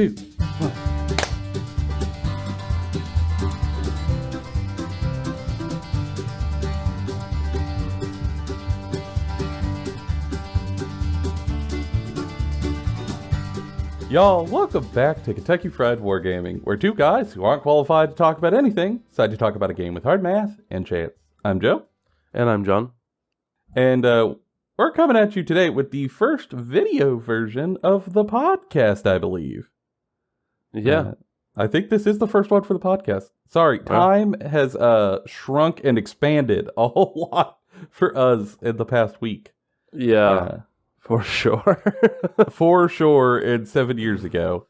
2, 1. Y'all, welcome back to Kentucky Fried Wargaming, where two guys who aren't qualified to talk about anything decide to talk about a game with hard math and chance. I'm Joe. And I'm John. And we're coming at you today with the first video version of the podcast, I believe. Yeah. I think this is the first one for the podcast. Sorry, time has shrunk and expanded a whole lot for us in the past week. Yeah. For sure. For sure, and 7 years ago.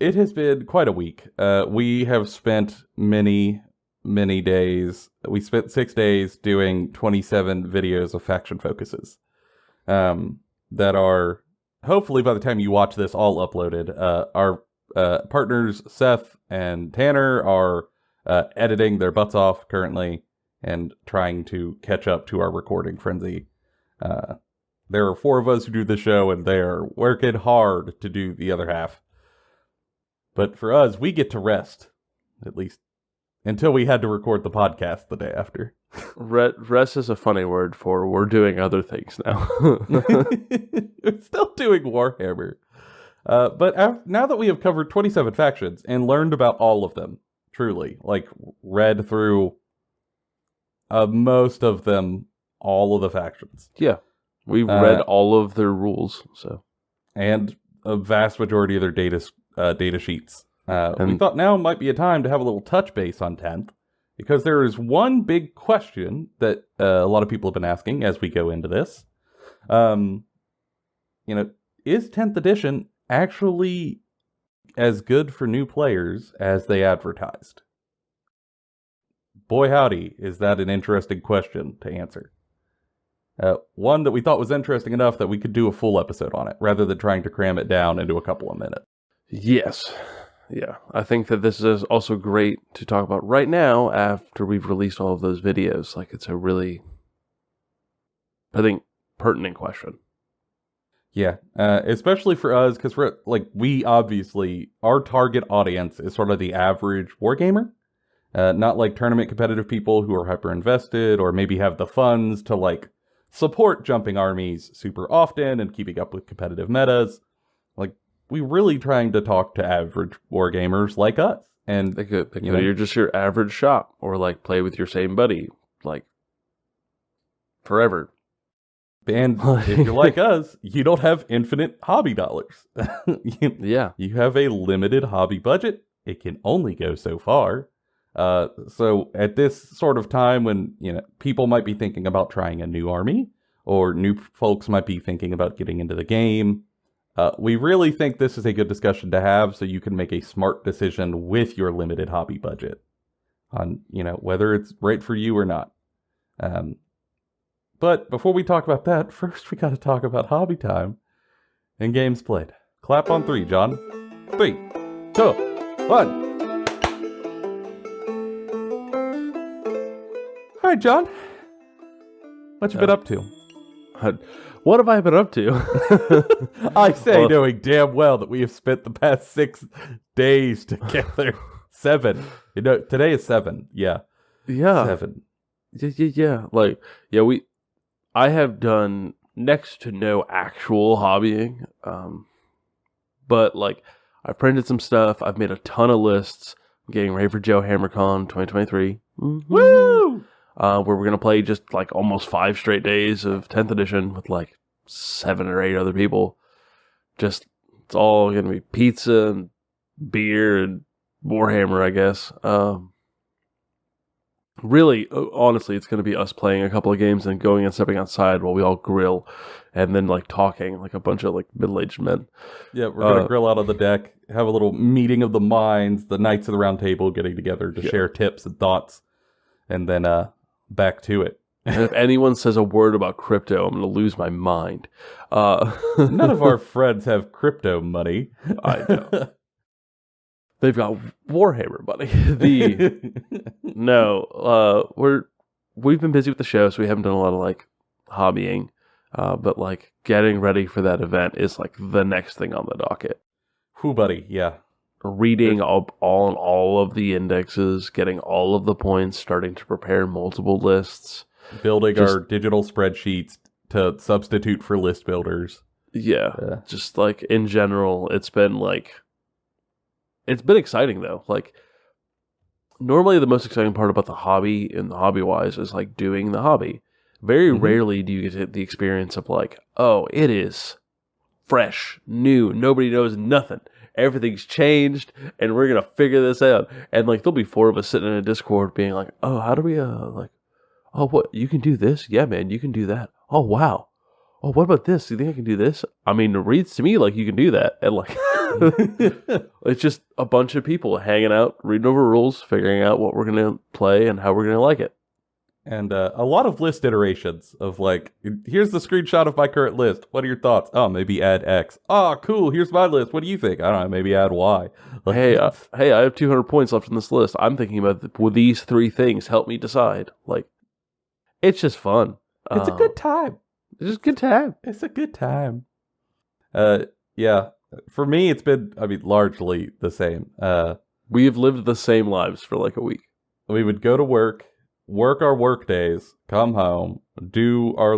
It has been quite a week. We have spent many days. We spent 6 days doing 27 videos of faction focuses. That are, hopefully by the time you watch this, all uploaded. Our partners, Seth and Tanner, are editing their butts off currently and trying to catch up to our recording frenzy. There are 4 of us who do the show, and they are working hard to do the other half. But for us, we get to rest, at least, until we had to record the podcast the day after. Rest is a funny word for we're doing other things now. We're still doing Warhammer. But now that we have covered 27 factions and learned about all of them, truly, like read through most of them, all of the factions. Yeah. We've read all of their rules, and a vast majority of their data sheets. We thought now might be a time to have a little touch base on 10th, because there is one big question that a lot of people have been asking as we go into this. Is 10th edition actually as good for new players as they advertised? Boy howdy, is that an interesting question to answer. One that we thought was interesting enough that we could do a full episode on it, rather than trying to cram it down into a couple of minutes. Yes. Yeah. I think that this is also great to talk about right now after we've released all of those videos. Like, it's a really, I think, pertinent question. Yeah, especially for us, because we obviously, our target audience is sort of the average wargamer. Not like tournament competitive people who are hyper invested or maybe have the funds to support jumping armies super often and keeping up with competitive metas. We're really trying to talk to average wargamers like us. And you're just your average shop, or play with your same buddy, forever. And if you're like us, you don't have infinite hobby dollars. You have a limited hobby budget. It can only go so far. So at this sort of time when, people might be thinking about trying a new army, or new folks might be thinking about getting into the game, we really think this is a good discussion to have so you can make a smart decision with your limited hobby budget on, whether it's right for you or not. But before we talk about that, first we got to talk about hobby time and games played. Clap on 3, John. 3, 2, 1. All right, John. What you been up to? What have I been up to? I say knowing damn well that we have spent the past 6 days together. 7. Today is 7. Yeah. Yeah. 7. Yeah. I have done next to no actual hobbying. But I printed some stuff. I've made a ton of lists. I'm getting ready for Joe HammerCon 2023. Mm-hmm. Woo! Where we're going to play just almost 5 straight days of 10th edition with 7 or 8 other people. It's all going to be pizza and beer and Warhammer, I guess. Really, honestly, it's going to be us playing a couple of games and going and stepping outside while we all grill and then talking like a bunch of middle-aged men. Yeah, we're going to grill out on the deck, have a little meeting of the minds, the Knights of the Round Table getting together to share tips and thoughts, and then back to it. And if anyone says a word about crypto, I'm going to lose my mind. None of our friends have crypto money. I know. They've got Warhammer money. We've been busy with the show, so we haven't done a lot of hobbying. But getting ready for that event is the next thing on the docket. Whew, buddy, yeah. Reading all of the indexes, getting all of the points, starting to prepare multiple lists. Building our digital spreadsheets to substitute for list builders. Yeah, just like in general, it's been exciting though. Like normally the most exciting part about the hobby and the hobby wise is like doing the hobby. Very rarely do you get the experience of like, oh, it is fresh, new, nobody knows nothing. Everything's changed, and we're gonna figure this out. And like, there'll be 4 of us sitting in a Discord, being like, "Oh, how do we oh, what you can do this? Yeah, man, you can do that. Oh, wow. Oh, what about this? Do you think I can do this? I mean, it reads to me like you can do that." And like, it's just a bunch of people hanging out, reading over rules, figuring out what we're gonna play and how we're gonna like it. And a lot of list iterations of like, here's the screenshot of my current list. What are your thoughts? Oh, maybe add X. Oh, cool. Here's my list. What do you think? I don't know. Maybe add Y. Hey, I have 200 points left in this list. I'm thinking about will these 3 things help me decide? Like, it's just fun. It's a good time. It's just a good time. It's a good time. Yeah. For me, it's been, largely the same. We have lived the same lives for like a week. We would go to work our work days, come home, do our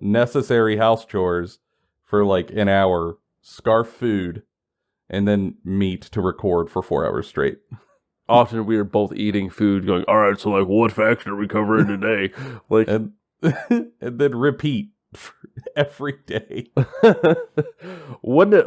necessary house chores for like an hour, scarf food, and then meet to record for 4 hours straight. Often we are both eating food, going, "All right, so like, what faction are we covering today?" Like, and then repeat every day. Wouldn't it?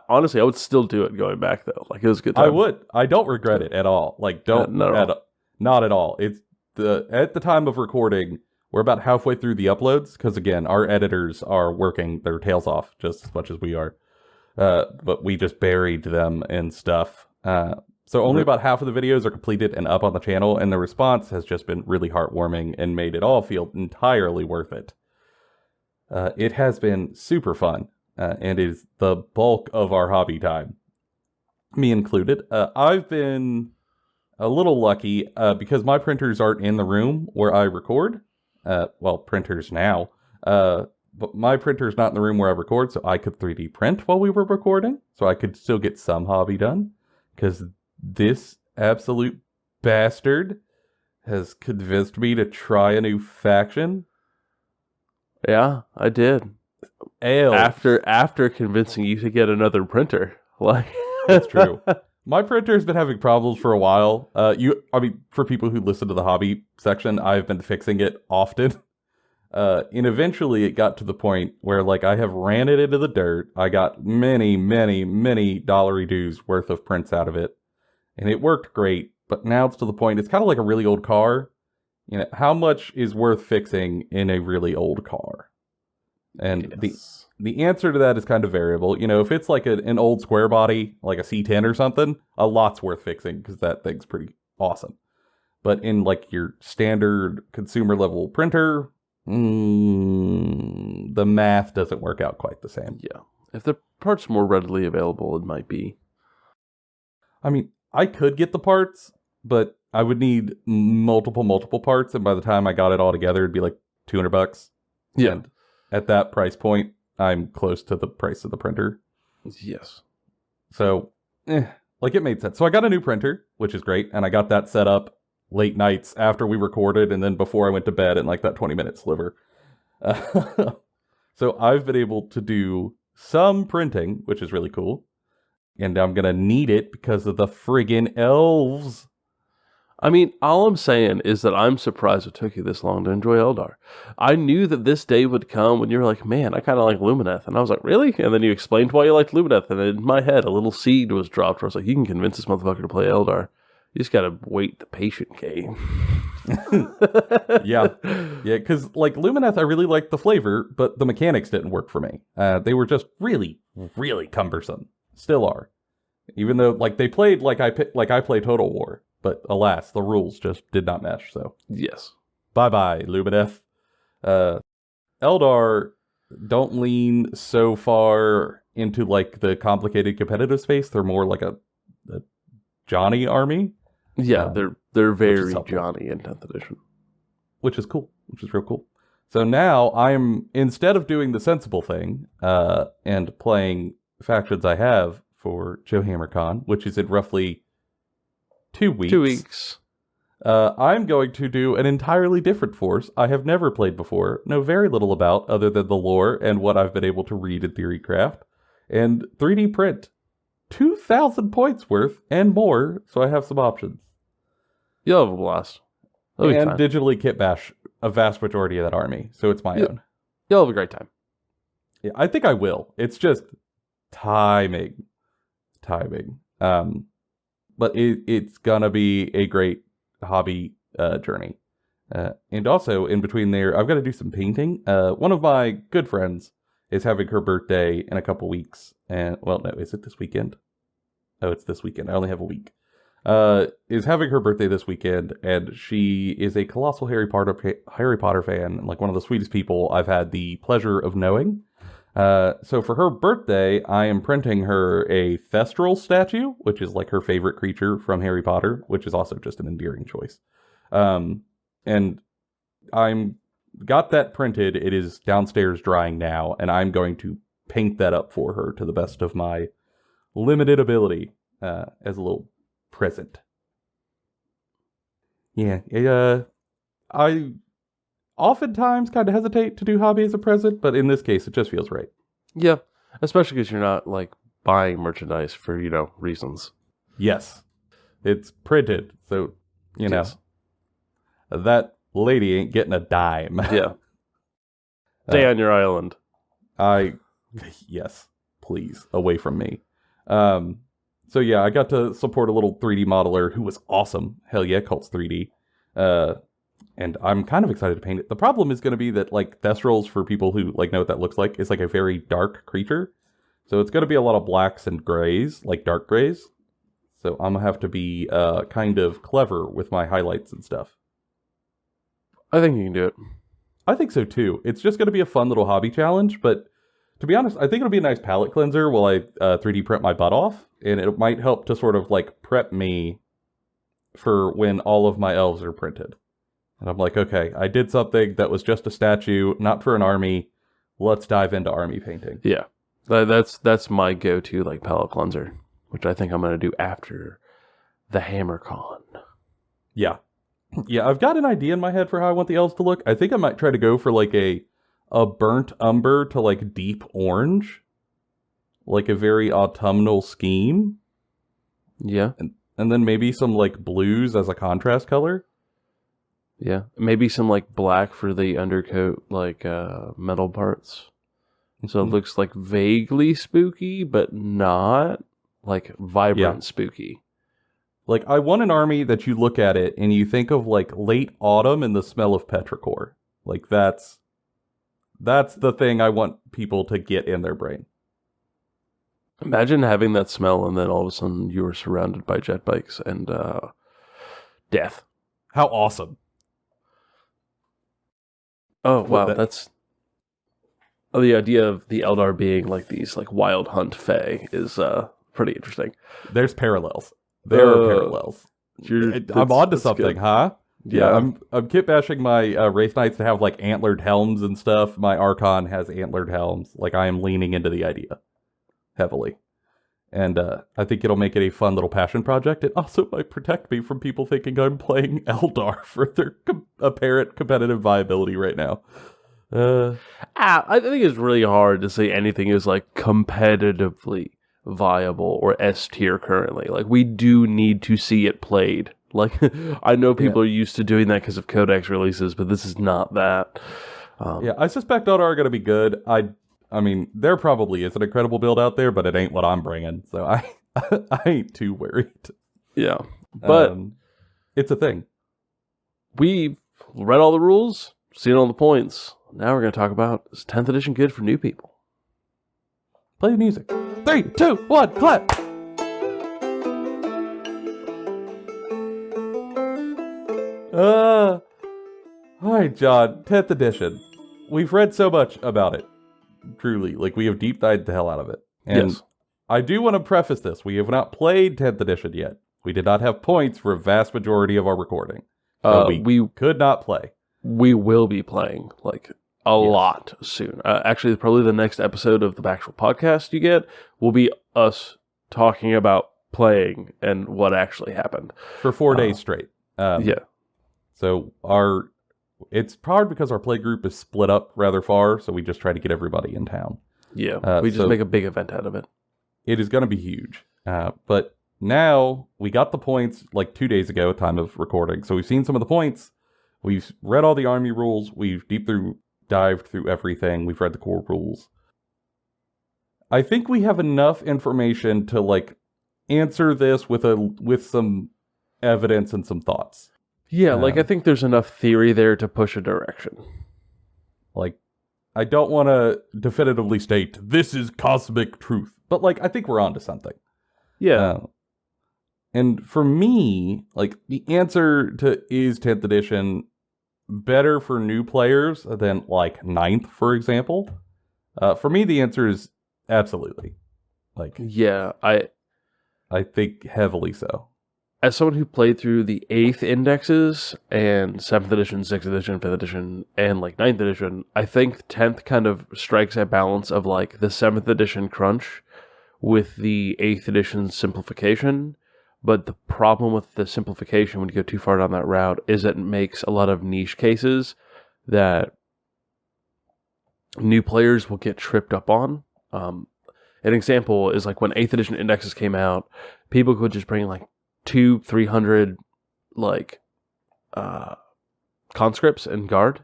Honestly, I would still do it going back though. Like, it was a good time. I would. I don't regret it at all. Like, not at all. It's at the time of recording, we're about halfway through the uploads because again, our editors are working their tails off just as much as we are. But we just buried them in stuff. So only about half of the videos are completed and up on the channel, and the response has just been really heartwarming and made it all feel entirely worth it. It has been super fun, and is the bulk of our hobby time, me included. I've been a little lucky because my printers aren't in the room where I record. Printers now. But my printer's not in the room where I record, so I could 3D print while we were recording, so I could still get some hobby done. Because this absolute bastard has convinced me to try a new faction. Yeah, I did. After convincing you to get another printer. Like, that's true. My printer's been having problems for a while. For people who listen to the hobby section, I've been fixing it often. And eventually it got to the point where like I have ran it into the dirt. I got many, many, many dollary dues worth of prints out of it. And it worked great. But now it's to the point, it's kind of like a really old car. You know, how much is worth fixing in a really old car? And yes. The answer to that is kind of variable. You know, if it's like an old square body, like a C10 or something, a lot's worth fixing because that thing's pretty awesome. But in like your standard consumer level printer, the math doesn't work out quite the same. Yeah. If the parts more readily available, it might be. I mean, I could get the parts, but I would need multiple parts, and by the time I got it all together, it'd be like $200. Yeah. And at that price point, I'm close to the price of the printer. Yes. So, it made sense. So I got a new printer, which is great, and I got that set up late nights after we recorded, and then before I went to bed in like that 20-minute sliver. So I've been able to do some printing, which is really cool. And I'm going to need it because of the friggin' elves. I mean, all I'm saying is that I'm surprised it took you this long to enjoy Eldar. I knew that this day would come when you were like, man, I kind of like Lumineth. And I was like, really? And then you explained why you liked Lumineth. And in my head, a little seed was dropped where I was like, you can convince this motherfucker to play Eldar. You just got to wait the patient game. Yeah, because like Lumineth, I really liked the flavor, but the mechanics didn't work for me. They were just really, really cumbersome. Still are. Even though like they played like I play Total War. But alas, the rules just did not mesh, so. Yes. Bye-bye, Lumineth. Eldar don't lean so far into, like, the complicated competitive space. They're more like a Johnny army. Yeah, they're very Johnny in 10th edition. Which is cool. Which is real cool. So now instead of doing the sensible thing, and playing factions I have for Joe HammerCon, which is in roughly 2 weeks. 2 weeks. I'm going to do an entirely different force I have never played before, know very little about other than the lore and what I've been able to read in Theorycraft, and 3D print 2,000 points worth and more, so I have some options. You'll have a blast. That'll be And fun. digitally kit bash a vast majority of that army, so it's my own. You'll have a great time. Yeah, I think I will. It's just timing. But it's gonna be a great hobby journey. And also, in between there, I've got to do some painting. One of my good friends is having her birthday in a couple weeks. And, well, no, is it this weekend? Oh, it's this weekend. I only have a week. Is having her birthday this weekend, and she is a colossal Harry Potter fan, and like one of the sweetest people I've had the pleasure of knowing. So for her birthday, I am printing her a Thestral statue, which is like her favorite creature from Harry Potter, which is also just an endearing choice. And I'm got that printed. It is downstairs drying now, and I'm going to paint that up for her to the best of my limited ability as a little present. Yeah, I oftentimes kind of hesitate to do hobby as a present, but in this case, it just feels right. Yeah, especially because you're not like buying merchandise for reasons. Yes, it's printed, so Yes. that lady ain't getting a dime. Yeah. Stay on your island. Yes, please, away from me. So yeah, I got to support a little 3D modeler who was awesome. Hell yeah, Cults 3D. And I'm kind of excited to paint it. The problem is going to be that, like, Thestrals, for people who like know what that looks like, is like a very dark creature. So it's going to be a lot of blacks and grays, like dark grays. So I'm going to have to be kind of clever with my highlights and stuff. I think you can do it. I think so too. It's just going to be a fun little hobby challenge, but to be honest, I think it'll be a nice palette cleanser while I 3D print my butt off, and it might help to sort of like prep me for when all of my elves are printed. And I'm like, okay, I did something that was just a statue, not for an army. Let's dive into army painting. Yeah. That's my go-to like palette cleanser, which I think I'm going to do after the HammerCon. Yeah. Yeah, I've got an idea in my head for how I want the elves to look. I think I might try to go for like a burnt umber to like deep orange. Like a very autumnal scheme. Yeah. And then maybe some like blues as a contrast color. Yeah. Maybe some like black for the undercoat, like metal parts. So it looks like vaguely spooky, but not like vibrant spooky. Like, I want an army that you look at it and you think of like late autumn and the smell of petrichor. Like that's the thing I want people to get in their brain. Imagine having that smell and then all of a sudden you were surrounded by jet bikes and death. How awesome. Oh, wow. That's the idea of the Eldar being like these like wild hunt fae is pretty interesting. There's parallels. There are parallels. I'm onto something, good. Huh? Yeah, I'm kit bashing my Wraith Knights to have like antlered helms and stuff. My Archon has antlered helms. Like, I am leaning into the idea heavily. And I think it'll make it a fun little passion project. It also might protect me from people thinking I'm playing Eldar for their apparent competitive viability right now. I think it's really hard to say anything is like competitively viable or S tier currently. Like, we do need to see it played. Like, I know people are used to doing that because of Codex releases, but this is not that. I suspect Eldar are going to be good. I mean, there probably is an incredible build out there, but it ain't what I'm bringing, so I ain't too worried. Yeah, but it's a thing. We've read all the rules, seen all the points. Now we're going to talk about, is 10th edition good for new people? Play the music. 3, 2, 1, clap! All right, John, 10th edition. We've read so much about it. Truly, like, we have deep dived the hell out of it. And yes. I do want to preface this. We have not played 10th edition yet. We did not have points for a vast majority of our recording. So we could not play. We will be playing, like, a lot soon. Actually, probably the next episode of the Bachelor podcast you get will be us talking about playing and what actually happened. For 4 days straight. Yeah. So it's probably because our play group is split up rather far, so we just try to get everybody in town. Yeah, we just make a big event out of it. It is going to be huge. But now we got the points like 2 days ago, time of recording. So we've seen some of the points. We've read all the army rules. We've dived through everything. We've read the core rules. I think we have enough information to like answer this with some evidence and some thoughts. Yeah, I think there's enough theory there to push a direction. Like, I don't want to definitively state this is cosmic truth, but like I think we're onto something. Yeah. And for me, like the answer to is 10th edition better for new players than like 9th, for example? For me, the answer is absolutely. Like, yeah, I think heavily so. As someone who played through the 8th indexes and 7th edition, 6th edition, 5th edition, and like 9th edition, I think 10th kind of strikes a balance of like the 7th edition crunch with the 8th edition simplification. But the problem with the simplification when you go too far down that route is it makes a lot of niche cases that new players will get tripped up on. An example is like when 8th edition indexes came out, people could just bring like 200-300 like conscripts and guard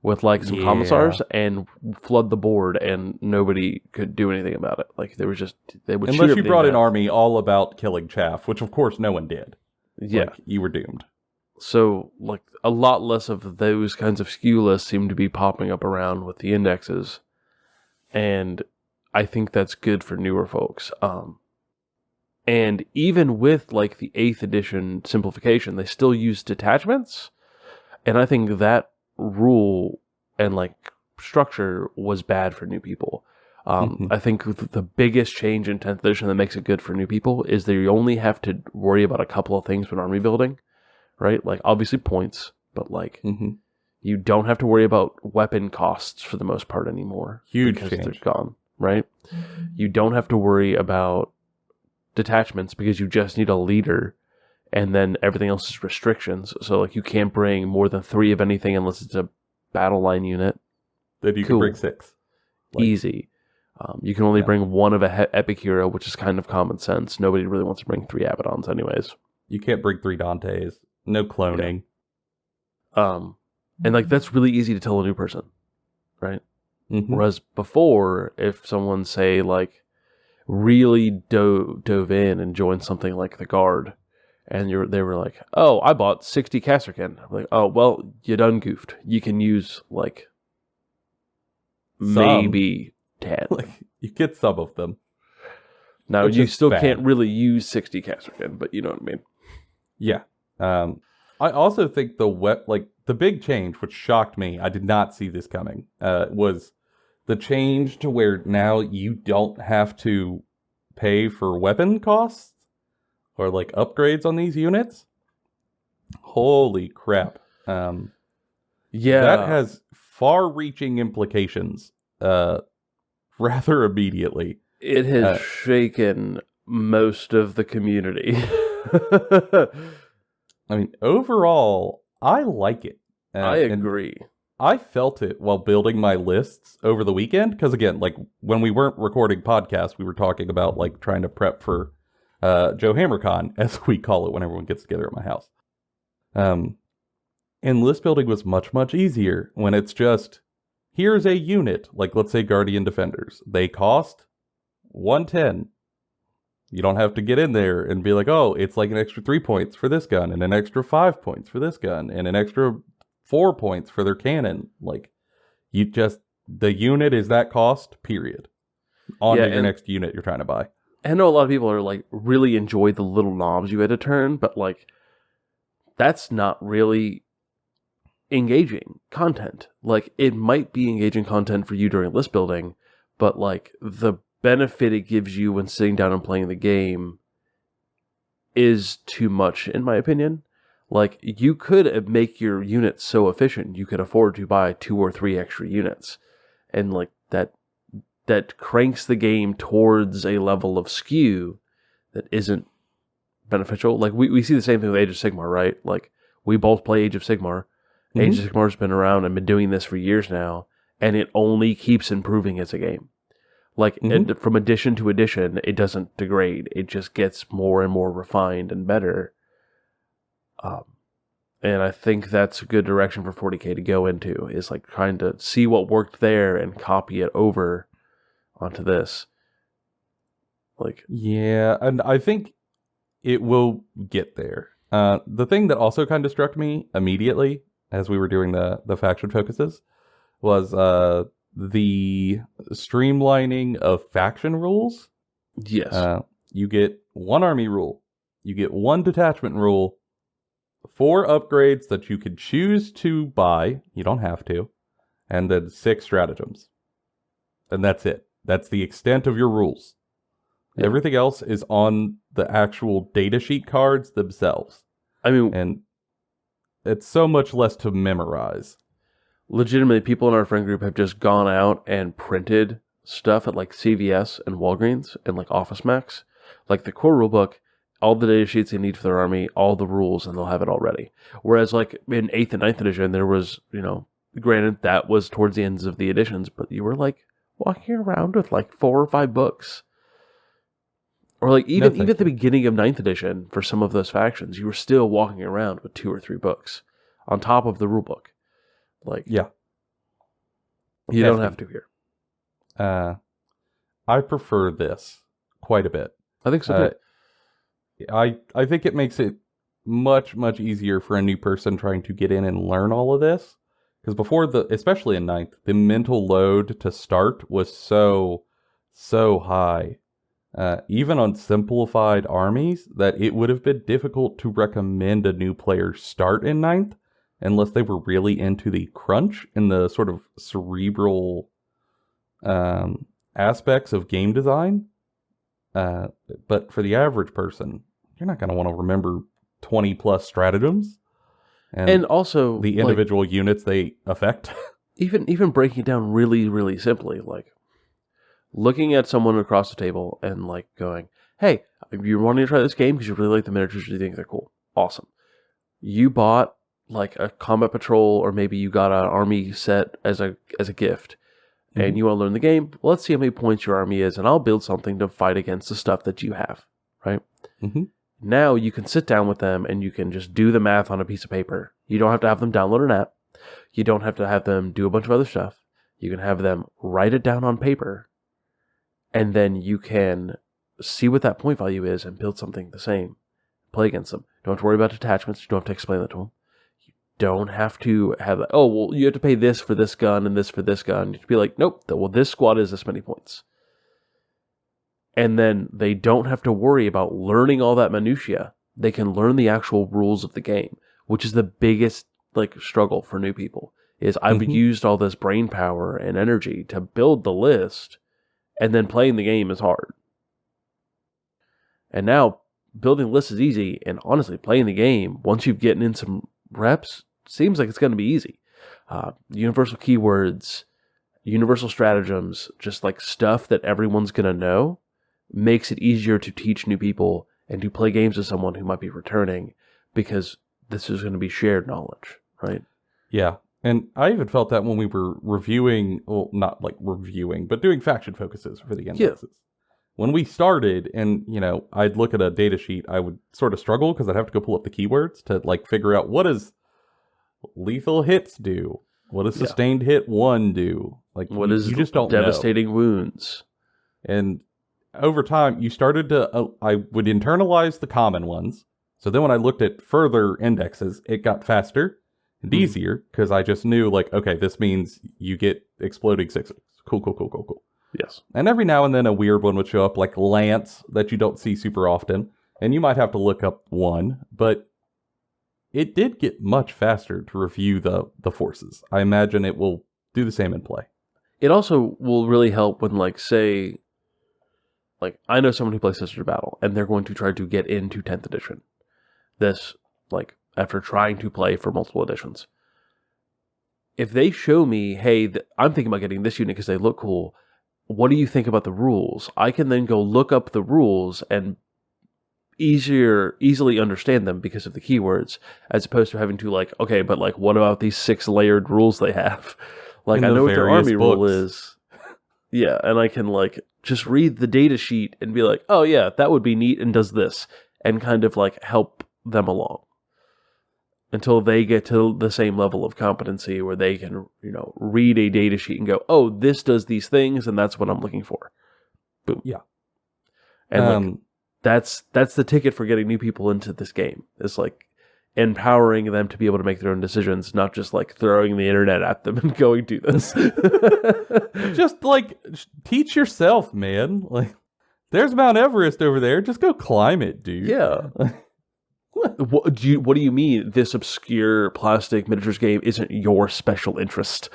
with like some commissars and flood the board, and nobody could do anything about it. Like they would unless you brought an army all about killing chaff, which of course no one did. Yeah, like, you were doomed. So like a lot less of those kinds of skew lists seem to be popping up around with the indexes, and I think that's good for newer folks. And even with like the 8th edition simplification, they still use detachments. And I think that rule and like structure was bad for new people. I think the biggest change in 10th edition that makes it good for new people is that you only have to worry about a couple of things when army building, right? Like obviously points, but like you don't have to worry about weapon costs for the most part anymore. Huge because change. they're gone, right? You don't have to worry about detachments because you just need a leader, and then everything else is restrictions. So like you can't bring more than 3 of anything unless it's a battle line unit. Then you can bring 6. Easy. You can only bring 1 of a epic hero, which is kind of common sense. Nobody really wants to bring 3 Abaddons anyways. You can't bring 3 Dantes. No cloning. And like that's really easy to tell a new person, right? Whereas before, if someone say like really dove in and joined something like the Guard, and they were like, "Oh, I bought 60 Kasserkin." I'm like, "Oh, well, you done goofed. You can use like maybe 10. Like you get some of them. Now you still can't really use 60 Kasserkin, but you know what I mean." Yeah. I also think the big change, which shocked me, I did not see this coming, was the change to where now you don't have to pay for weapon costs or like upgrades on these units. Holy crap. That has far-reaching implications rather immediately. It has shaken most of the community. I mean, overall, I like it. I agree. I felt it while building my lists over the weekend, because again, like when we weren't recording podcasts, we were talking about like trying to prep for Joe HammerCon, as we call it when everyone gets together at my house. And list building was much, much easier when it's just, here's a unit, like let's say Guardian Defenders. They cost 110. You don't have to get in there and be like, oh, it's like an extra 3 points for this gun, and an extra 5 points for this gun, and an extra 4 points for their cannon. Like, the unit is that cost, period. On to your next unit you're trying to buy. I know a lot of people are like, really enjoy the little knobs you had to turn, but like, that's not really engaging content. Like, it might be engaging content for you during list building, but like, the benefit it gives you when sitting down and playing the game is too much, in my opinion. Like, you could make your units so efficient, you could afford to buy 2 or 3 extra units. And like, that cranks the game towards a level of skew that isn't beneficial. Like we see the same thing with Age of Sigmar, right? Like we both play Age of Sigmar. Mm-hmm. Age of Sigmar's been around and been doing this for years now, and it only keeps improving as a game. Like from edition to edition, it doesn't degrade. It just gets more and more refined and better. And I think that's a good direction for 40K to go into, is like trying to see what worked there and copy it over onto this. Like, yeah, and I think it will get there. The thing that also kind of struck me immediately as we were doing the faction focuses was the streamlining of faction rules. yes. You get one army rule, you get one detachment rule, 4 upgrades that you could choose to buy, you don't have to, and then 6 stratagems. And that's it. That's the extent of your rules. Yeah. Everything else is on the actual datasheet cards themselves. I mean, And it's so much less to memorize. legitimately, people in our friend group have just gone out and printed stuff at like CVS and Walgreens and like Office Max. Like the core rulebook, all the data sheets they need for their army, all the rules, and they'll have it all ready. Whereas like in 8th and 9th edition, there was, granted that was towards the ends of the editions, but you were like walking around with like 4 or 5 books. Or like even at the beginning of 9th edition, for some of those factions, you were still walking around with 2 or 3 books on top of the rulebook. Like, Yeah. You don't have to here. I prefer this quite a bit. I think so too. I think it makes it much, much easier for a new person trying to get in and learn all of this. Because before especially in 9th, the mental load to start was so high. Even on simplified armies, that it would have been difficult to recommend a new player start in 9th unless they were really into the crunch and the sort of cerebral aspects of game design. But for the average person, you're not going to want to remember 20 plus stratagems and also the individual units they affect. even breaking it down really, really simply, like looking at someone across the table and like going, hey, you're wanting to try this game because you really like the miniatures, you think they're cool. Awesome. You bought like a combat patrol, or maybe you got an army set as a gift, and you want to learn the game. Well, let's see how many points your army is, and I'll build something to fight against the stuff that you have, right? Mm-hmm. Now you can sit down with them and you can just do the math on a piece of paper. You don't have to have them download an app. You don't have to have them do a bunch of other stuff. You can have them write it down on paper, and then you can see what that point value is and build something the same. Play against them. Don't have to worry about detachments. You don't have to explain that to them. You don't have to have, you have to pay this for this gun and this for this gun. You have to be like, nope, this squad is this many points. And then they don't have to worry about learning all that minutia. They can learn the actual rules of the game, which is the biggest struggle for new people. Is I've used all this brain power and energy to build the list, and then playing the game is hard. And now building lists is easy, and honestly, playing the game, once you've gotten in some reps, seems like it's going to be easy. Universal keywords, universal stratagems, just like stuff that everyone's going to know, makes it easier to teach new people and to play games with someone who might be returning, because this is going to be shared knowledge, right? Yeah. And I even felt that when we were reviewing, well, not like reviewing, but doing faction focuses for the indexes. Yeah. When we started and, I'd look at a data sheet, I would sort of struggle because I'd have to go pull up the keywords to figure out what does lethal hits do? What does sustained hit 1 do? What is you just don't devastating know. Wounds? And over time, you started to, I would internalize the common ones. So then when I looked at further indexes, it got faster and easier because I just knew, okay, this means you get exploding 6. Cool. Yes. And every now and then a weird one would show up, like Lance, that you don't see super often. And you might have to look up one, but it did get much faster to review the forces. I imagine it will do the same in play. It also will really help when, say, I know someone who plays Sisters of Battle, and they're going to try to get into 10th edition. This, after trying to play for multiple editions. If they show me, hey, I'm thinking about getting this unit because they look cool, what do you think about the rules? I can then go look up the rules and easily understand them because of the keywords, as opposed to having to like, okay, but like, what about these 6 layered rules they have? Like, I know what their army rule is. Yeah, and I can like just read the data sheet and be like, oh yeah, that would be neat and does this, and kind of like help them along until they get to the same level of competency where they can, read a data sheet and go, oh, this does these things, and that's what I'm looking for. Boom. Yeah. And that's the ticket for getting new people into this game. It's like empowering them to be able to make their own decisions, not just like throwing the internet at them and going, do this. Just like teach yourself, man. Like, there's Mount Everest over there. Just go climb it, dude. Yeah. What do you mean this obscure plastic miniatures game isn't your special interest?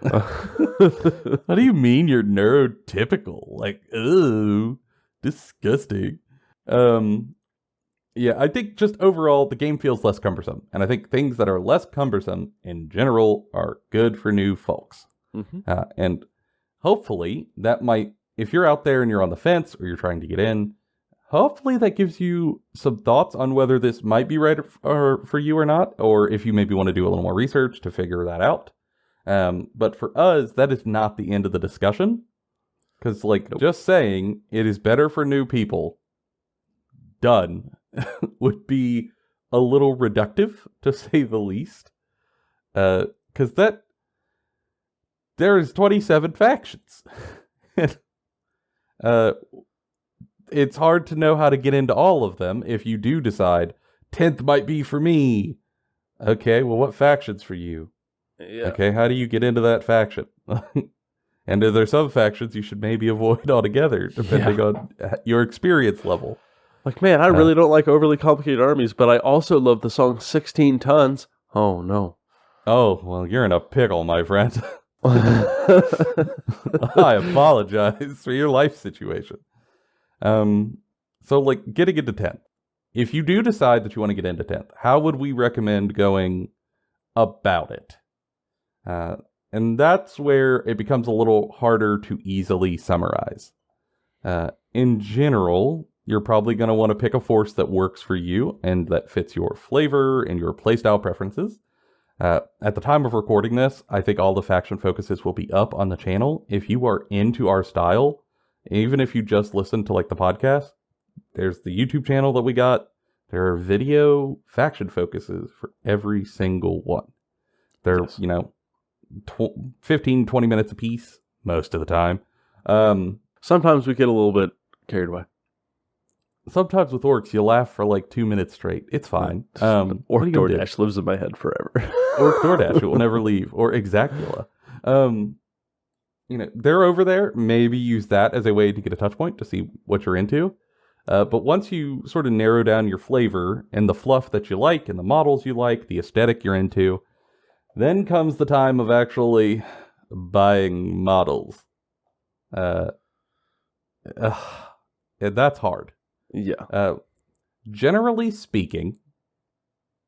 How do you mean you're neurotypical? Like, oh, disgusting. Yeah, I think just overall, the game feels less cumbersome. And I think things that are less cumbersome in general are good for new folks. Mm-hmm. And hopefully that might, if you're out there and you're on the fence or you're trying to get in, hopefully that gives you some thoughts on whether this might be right for you or not, or if you maybe want to do a little more research to figure that out. But for us, that is not the end of the discussion. Because, just saying it is better for new people, done, would be a little reductive, to say the least. Because there's 27 factions. It's hard to know how to get into all of them if you do decide 10th might be for me. Okay, well, what faction's for you? Yeah. Okay, how do you get into that faction? And are there some factions you should maybe avoid altogether, depending on your experience level? Like, man, I really don't like overly complicated armies, but I also love the song 16 Tons. Oh, no. Oh, well, you're in a pickle, my friend. I apologize for your life situation. So, getting into 10th. If you do decide that you want to get into 10th, how would we recommend going about it? And that's where it becomes a little harder to easily summarize. In general, you're probably going to want to pick a force that works for you and that fits your flavor and your playstyle preferences. At the time of recording this, I think all the faction focuses will be up on the channel. If you are into our style, even if you just listen to the podcast, there's the YouTube channel that we got. There are video faction focuses for every single one. They're, 15, 20 minutes a piece most of the time. Sometimes we get a little bit carried away. Sometimes with orcs, you laugh for 2 minutes straight. It's fine. Orc DoorDash lives in my head forever. Orc DoorDash, it will never leave. Or Exactula. They're over there. Maybe use that as a way to get a touch point to see what you're into. But once you sort of narrow down your flavor and the fluff that you like and the models you like, the aesthetic you're into, then comes the time of actually buying models. And that's hard. Yeah. Generally speaking,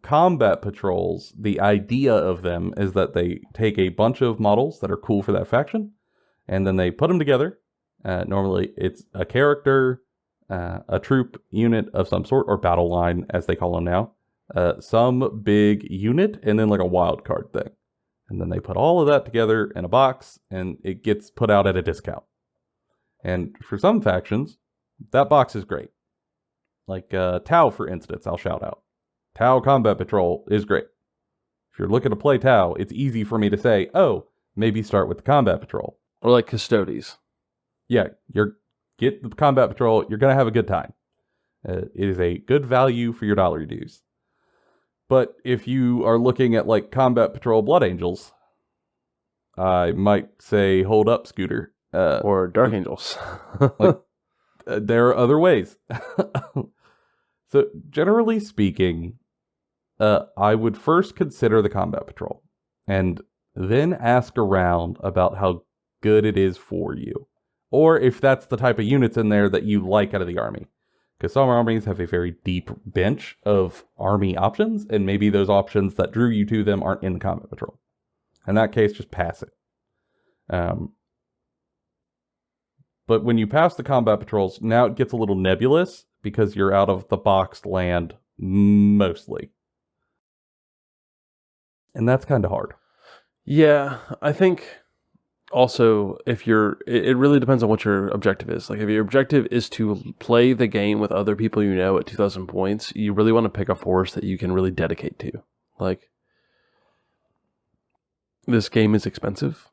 combat patrols, the idea of them is that they take a bunch of models that are cool for that faction, and then they put them together. Normally, it's a character, a troop unit of some sort, or battle line, as they call them now. Some big unit, and then a wild card thing. And then they put all of that together in a box, and it gets put out at a discount. And for some factions, that box is great. Tau, for instance, I'll shout out. Tau Combat Patrol is great. If you're looking to play Tau, it's easy for me to say, oh, maybe start with the Combat Patrol. Or Custodes. Yeah, get the Combat Patrol, you're going to have a good time. It is a good value for your dollar dues. But if you are looking at Combat Patrol Blood Angels, I might say hold up, Scooter. Or Dark Angels. There are other ways. So, generally speaking, I would first consider the Combat Patrol, and then ask around about how good it is for you. Or if that's the type of units in there that you like out of the army. Because some armies have a very deep bench of army options, and maybe those options that drew you to them aren't in the Combat Patrol. In that case, just pass it. But when you pass the Combat Patrols, now it gets a little nebulous, because you're out of the boxed land mostly. And that's kind of hard. Yeah, I think also if it really depends on what your objective is. Like if your objective is to play the game with other people you know at 2,000 points, you really want to pick a force that you can really dedicate to. Like this game is expensive.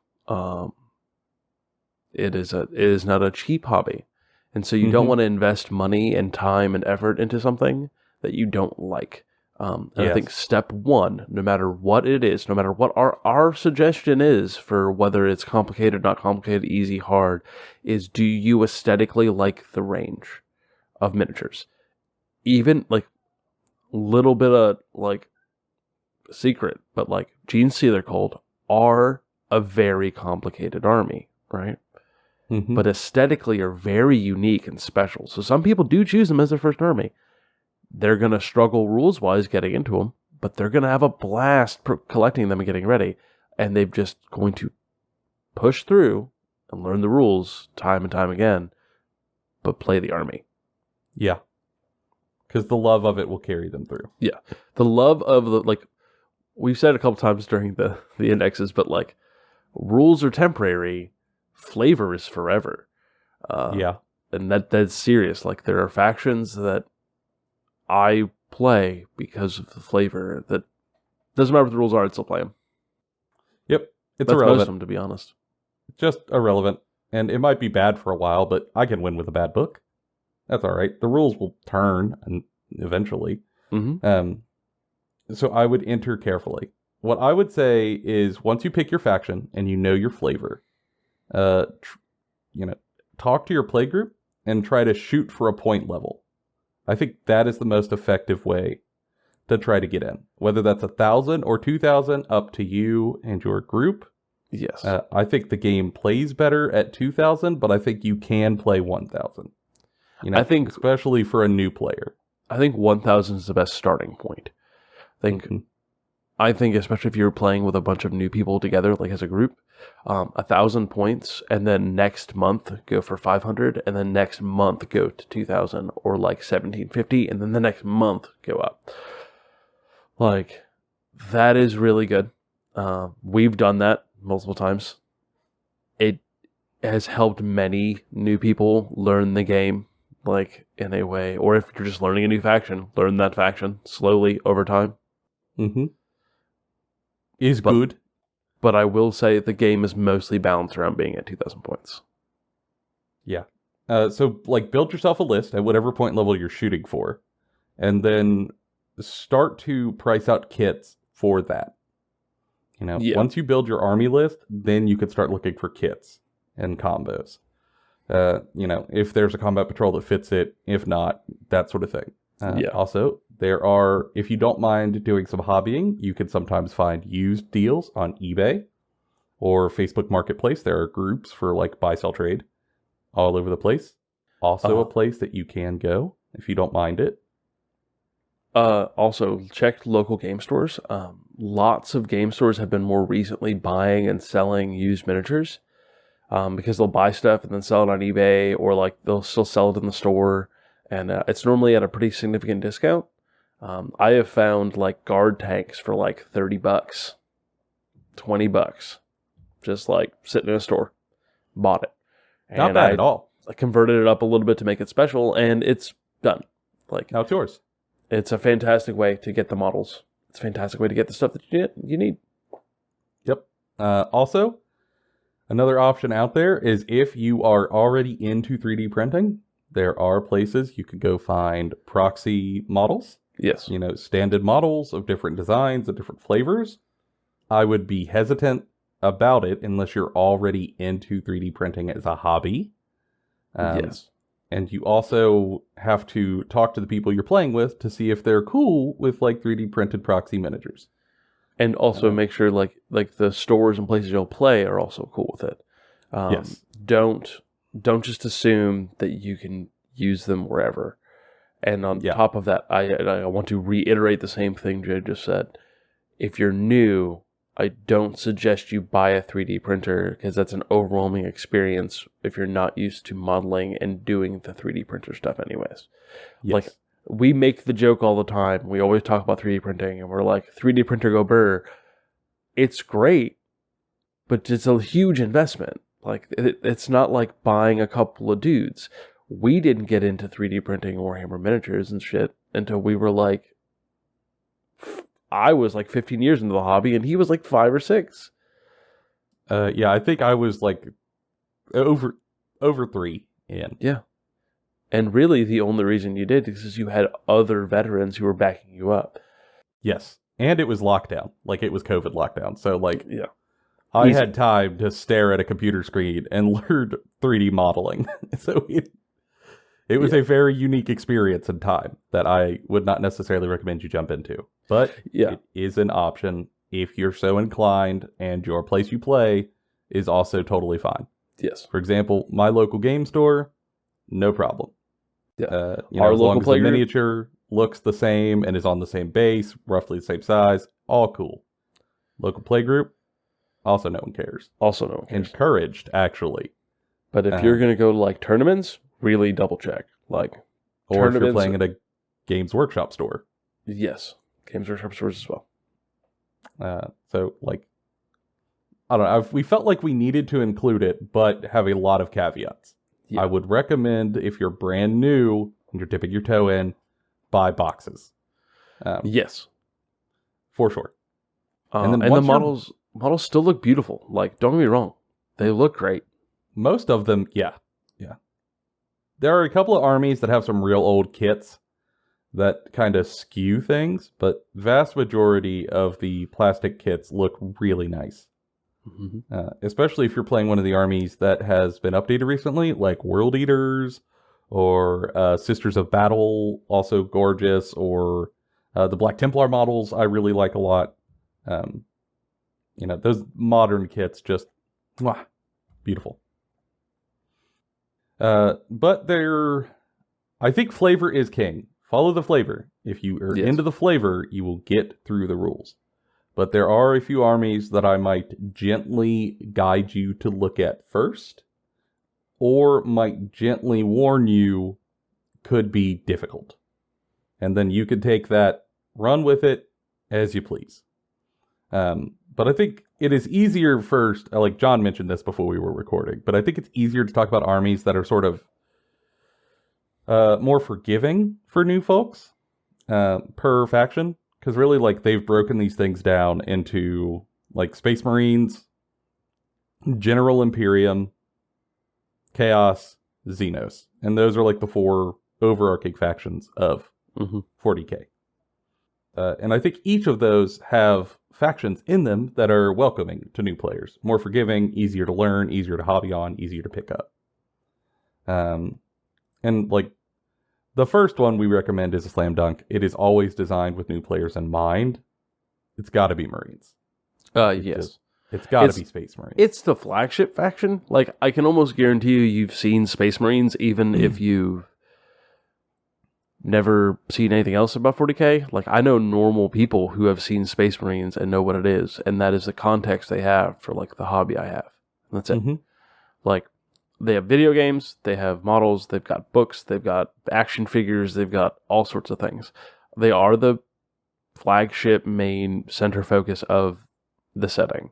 It is not a cheap hobby. And so you don't want to invest money and time and effort into something that you don't like. And I think step one, no matter what it is, no matter what our suggestion is for whether it's complicated, not complicated, easy, hard, is do you aesthetically like the range of miniatures? Even like little bit of like secret, but like Gene Sealer Cold are a very complicated army, right? But aesthetically are very unique and special. So some people do choose them as their first army. They're going to struggle rules-wise getting into them, but they're going to have a blast collecting them and getting ready. And they're just going to push through and learn the rules time and time again, but play the army. Yeah. Because the love of it will carry them through. Yeah. The love of the, like, we've said a couple times during the indexes, but like, rules are temporary, flavor is forever. And that's serious. Like, there are factions that I play because of the flavor that doesn't matter what the rules are, I'd still play them. Yep. It's That's irrelevant. most of them, to be honest. Just irrelevant. And it might be bad for a while, but I can win with a bad book. That's all right. The rules will turn and eventually. So I would enter carefully. What I would say is once you pick your faction and you know your flavor, talk to your playgroup and try to shoot for a point level. I think that is the most effective way to try to get in. Whether that's 1,000 or 2,000, up to you and your group. Yes. I think the game plays better at 2,000, but I think you can play 1,000. I think, especially for a new player. I think 1,000 is the best starting point. I think especially if you're playing with a bunch of new people together, like as a group, 1,000 points, and then next month go for 500, and then next month go to 2,000 or like 1,750, and then the next month go up. Like, that is really good. We've done that multiple times. It has helped many new people learn the game, like in a way, or if you're just learning a new faction, learn that faction slowly over time. Good. But I will say the game is mostly balanced around being at 2,000 points. Yeah. So, like, build yourself a list at whatever point level you're shooting for, and then start to price out kits for that. Once you build your army list, then you can start looking for kits and combos. If there's a combat patrol that fits it, if not, that sort of thing. Also, there are, if you don't mind doing some hobbying, you can sometimes find used deals on eBay or Facebook Marketplace. There are groups for like buy, sell, trade all over the place. Also a place that you can go if you don't mind it. Also, check local game stores. Lots of game stores have been more recently buying and selling used miniatures because they'll buy stuff and then sell it on eBay, or like they'll still sell it in the store. And it's normally at a pretty significant discount. I have found like guard tanks for like $30, $20, just like sitting in a store. Bought it. Not bad at all. I converted it up a little bit to make it special, and it's done. Like, now it's yours. It's a fantastic way to get the models. It's a fantastic way to get the stuff that you need. Yep. Also, another option out there is if you are already into 3D printing, there are places you could go find proxy models. Yes. Standard models of different designs and different flavors. I would be hesitant about it unless you're already into 3D printing as a hobby. Yes. And you also have to talk to the people you're playing with to see if they're cool with like 3D printed proxy miniatures. And also make sure like the stores and places you'll play are also cool with it. Yes. Don't just assume that you can use them wherever. And on top of that, I want to reiterate the same thing Jay just said. If you're new, I don't suggest you buy a 3D printer because that's an overwhelming experience if you're not used to modeling and doing the 3D printer stuff anyways. Yes. Like, we make the joke all the time. We always talk about 3D printing, and we're like, 3D printer go burr. It's great, but it's a huge investment. Like, it's not like buying a couple of dudes. We didn't get into 3D printing Warhammer miniatures and shit until we were like, I was like 15 years into the hobby, and he was like 5 or 6. Yeah, I think I was like over 3 in. Yeah. And really, the only reason you did is because you had other veterans who were backing you up. Yes. And it was lockdown. Like, it was COVID lockdown. So, like, Yeah. I Easy. had time to stare at a computer screen and learn 3D modeling. So it was a very unique experience in time that I would not necessarily recommend you jump into. But it is an option if you're so inclined, and your place you play is also totally fine. Yes. For example, my local game store, no problem. Yeah. Our as long as the miniature looks the same and is on the same base, roughly the same size, all cool. Local playgroup, also no one cares. Also no one cares. Encouraged, actually. But if you're going to go to like tournaments, really double check. Like, or if you're playing at a Games Workshop store. Yes. Games Workshop stores as well. So, like, I don't know. We felt like we needed to include it, but have a lot of caveats. Yeah. I would recommend, if you're brand new and you're dipping your toe in, buy boxes. Yes. For sure. And the models still look beautiful. Like, don't get me wrong. They look great. Most of them, yeah. There are a couple of armies that have some real old kits that kind of skew things, but vast majority of the plastic kits look really nice. Mm-hmm. Especially if you're playing one of the armies that has been updated recently, like World Eaters or Sisters of Battle, also gorgeous, or the Black Templar models I really like a lot. Those modern kits just beautiful. But I think flavor is king. Follow the flavor. If you are into the flavor, you will get through the rules. But there are a few armies that I might gently guide you to look at first, or might gently warn you could be difficult. And then you could take that, run with it as you please. But I think it is easier first, like John mentioned this before we were recording, but I think it's easier to talk about armies that are sort of more forgiving for new folks per faction. Because really, like, they've broken these things down into, like, Space Marines, General Imperium, Chaos, Xenos. And those are, like, the 4 overarching factions of 40K. And I think each of those have factions in them that are welcoming to new players. More forgiving, easier to learn, easier to hobby on, easier to pick up. And, like, the first one we recommend is a slam dunk. It is always designed with new players in mind. It's got to be Marines. Yes. It's got to be Space Marines. It's the flagship faction. Like, I can almost guarantee you've seen Space Marines, even if you've never seen anything else about 40K. Like, I know normal people who have seen Space Marines and know what it is, and that is the context they have for, like, the hobby I have. And that's it. Mm-hmm. Like, they have video games, they have models, they've got books, they've got action figures, they've got all sorts of things. They are the flagship main center focus of the setting.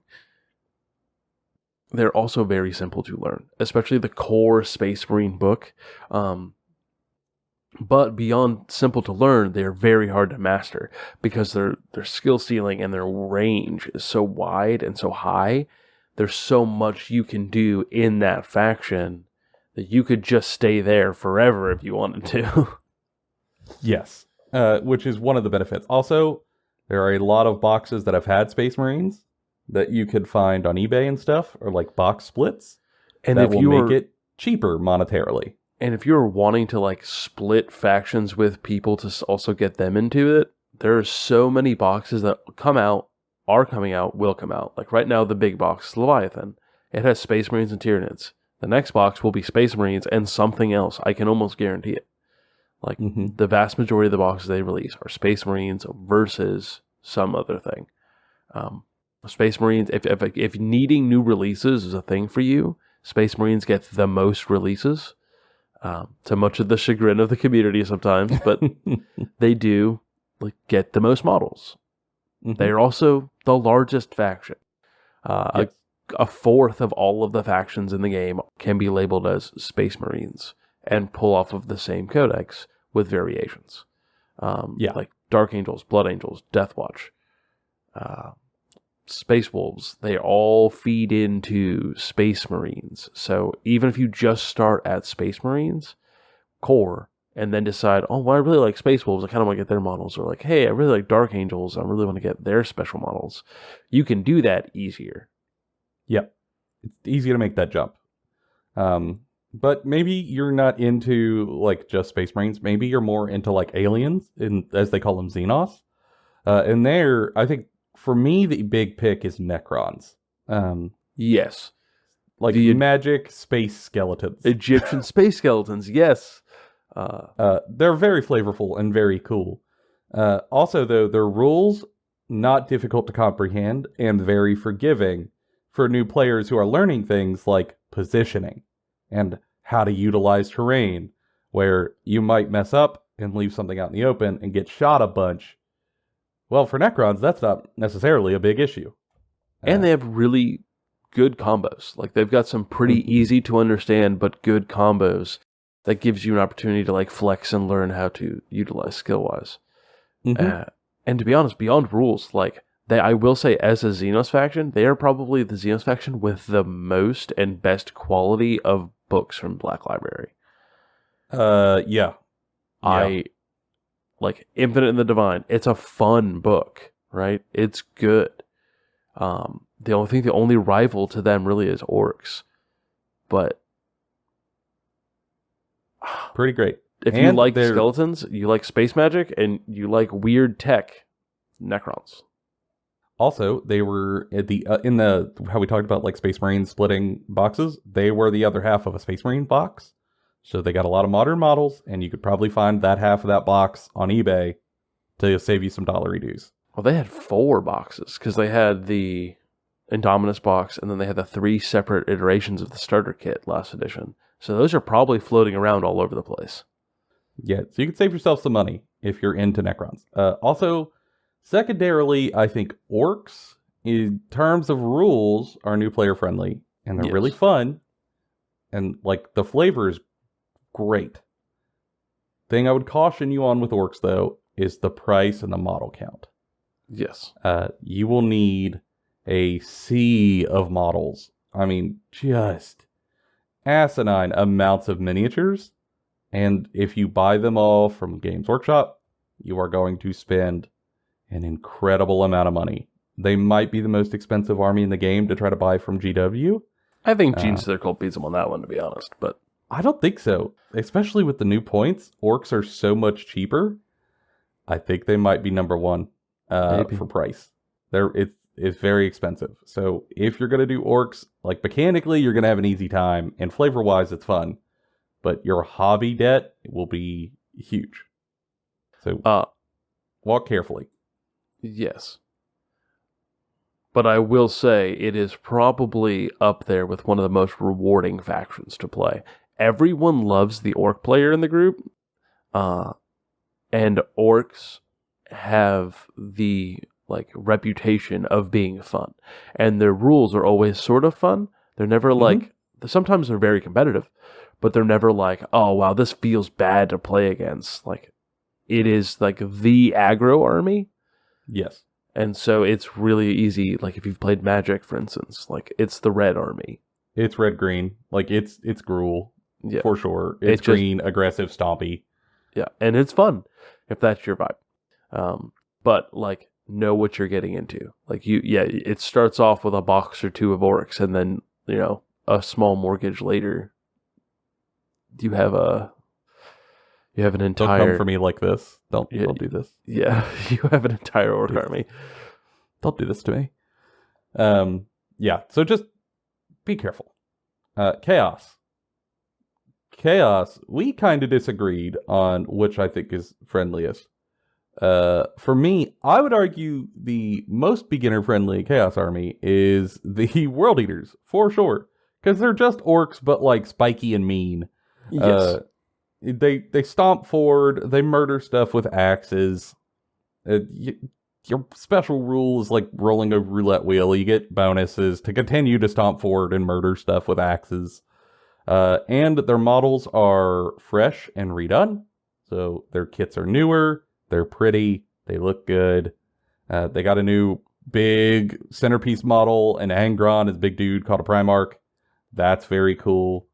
They're also very simple to learn, especially the core Space Marine book. But beyond simple to learn, they are very hard to master because their skill ceiling and their range is so wide and so high. There's so much you can do in that faction that you could just stay there forever if you wanted to. Yes, which is one of the benefits. Also, there are a lot of boxes that have had Space Marines that you could find on eBay and stuff, or like box splits, and that will make it cheaper monetarily. And if you're wanting to like split factions with people to also get them into it, there are so many boxes that are coming out, will come out. Like right now, the big box, Leviathan, it has Space Marines and Tyranids. The next box will be Space Marines and something else. I can almost guarantee it. Like the vast majority of the boxes they release are Space Marines versus some other thing. Space Marines, if needing new releases is a thing for you, Space Marines get the most releases, to much of the chagrin of the community sometimes, but they do like get the most models. Mhm. They are also the largest faction. Yes. A fourth of all of the factions in the game can be labeled as Space Marines and pull off of the same codex with variations. Like Dark Angels, Blood Angels, Death Watch, Space Wolves, they all feed into Space Marines. So even if you just start at Space Marines core and then decide, oh, well, I really like Space Wolves, I kind of want to get their models, or like, hey, I really like Dark Angels, I really want to get their special models, you can do that easier. Yep. It's easy to make that jump. But maybe you're not into like just Space Marines. Maybe you're more into like aliens, as they call them, Xenos. And there, I think for me, the big pick is Necrons. Yes. Like The magic space skeletons. Egyptian space skeletons, yes. They're very flavorful and very cool. Also, though, their rules, not difficult to comprehend and very forgiving for new players who are learning things like positioning and how to utilize terrain, where you might mess up and leave something out in the open and get shot a bunch. Well, for Necrons, that's not necessarily a big issue. And they have really good combos. Like, they've got some pretty easy to understand but good combos that gives you an opportunity to like flex and learn how to utilize skill-wise. And to be honest, beyond rules, like, I will say, as a Xenos faction, they are probably the Xenos faction with the most and best quality of books from Black Library. Yeah. I like Infinite and the Divine. It's a fun book, right? It's good. The only rival to them really is Orcs, but pretty great. If you like skeletons, you like space magic, and you like weird tech, Necrons. Also, they were at the in the how we talked about like Space Marines splitting boxes. They were the other half of a Space Marine box, so they got a lot of modern models, and you could probably find that half of that box on eBay to save you some dollary dues. Well, they had 4 boxes because they had the Indominus box, and then they had the 3 separate iterations of the starter kit last edition. So those are probably floating around all over the place. Yeah, so you can save yourself some money if you're into Necrons. Also, secondarily, I think Orcs, in terms of rules, are new player friendly, and they're really fun, and like the flavor is great. Thing I would caution you on with Orcs, though, is the price and the model count. Yes. You will need a sea of models. I mean, just asinine amounts of miniatures. And if you buy them all from Games Workshop, you are going to spend an incredible amount of money. They might be the most expensive army in the game to try to buy from GW. I think Gene Circle beats them on that one, to be honest. But I don't think so. Especially with the new points, Orcs are so much cheaper. I think they might be number one for price. It's very expensive. So if you're going to do Orcs, like mechanically, you're going to have an easy time. And flavor-wise, it's fun. But your hobby debt will be huge. So walk carefully. Yes. But I will say it is probably up there with one of the most rewarding factions to play. Everyone loves the Orc player in the group. And Orcs have the like reputation of being fun. And their rules are always sort of fun. They're never like, sometimes they're very competitive, but they're never like, oh wow, this feels bad to play against. Like, it is like the aggro army. Yes. And so it's really easy. Like if you've played Magic, for instance, like it's the red army. It's red-green. Like it's Gruul. Yeah. For sure. It's green, aggressive, stompy. Yeah. And it's fun if that's your vibe. But like, know what you're getting into. Like it starts off with a box or 2 of Orcs, and then, you know, a small mortgage later, you have an entire... Don't come for me like this. Don't do this. Yeah, you have an entire Orc army. Don't do this to me. Yeah, so just be careful. Chaos. We kind of disagreed on which I think is friendliest. For me, I would argue the most beginner-friendly Chaos Army is the World Eaters, for sure. Because they're just orcs, but like spiky and mean. Yes. They stomp forward, they murder stuff with axes. Your special rule is like rolling a roulette wheel. You get bonuses to continue to stomp forward and murder stuff with axes. And their models are fresh and redone. So their kits are newer, they're pretty, they look good. They got a new big centerpiece model, an Angron, is big dude called a Primarch. That's very cool.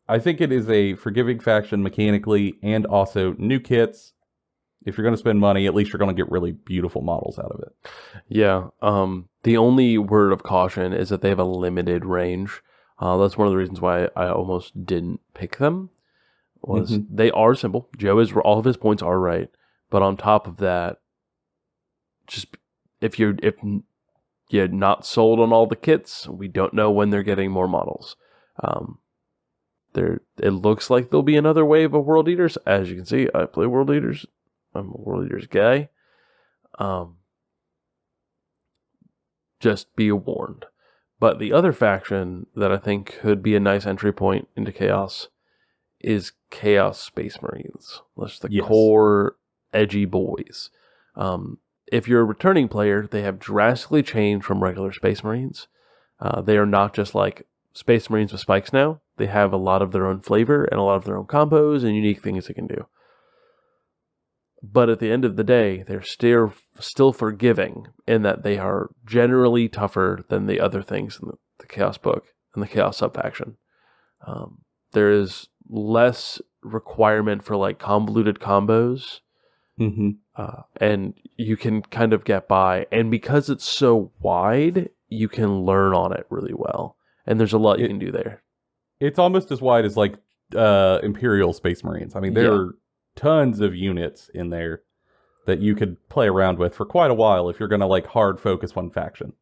I think it is a forgiving faction mechanically, and also new kits. If you're going to spend money, at least you're going to get really beautiful models out of it. Yeah. The only word of caution is that they have a limited range. That's one of the reasons why I almost didn't pick them. Was they are simple. Joe is all of his points are right, but on top of that, just if you're not sold on all the kits, we don't know when they're getting more models. It looks like there'll be another wave of World Eaters. As you can see, I play World Eaters. I'm a World Eaters guy. Just be warned. But the other faction that I think could be a nice entry point into Chaos is Chaos Space Marines. That's the core edgy boys. If you're a returning player, they have drastically changed from regular Space Marines. They are not just like Space Marines with spikes now. They have a lot of their own flavor and a lot of their own combos and unique things they can do. But at the end of the day, they're still forgiving in that they are generally tougher than the other things in the Chaos book and the Chaos subfaction. There is less requirement for like convoluted combos, and you can kind of get by. And because it's so wide, you can learn on it really well. And there's a lot you can do there. It's almost as wide as like Imperial Space Marines. I mean, there are tons of units in there that you could play around with for quite a while if you're going to like hard focus one faction.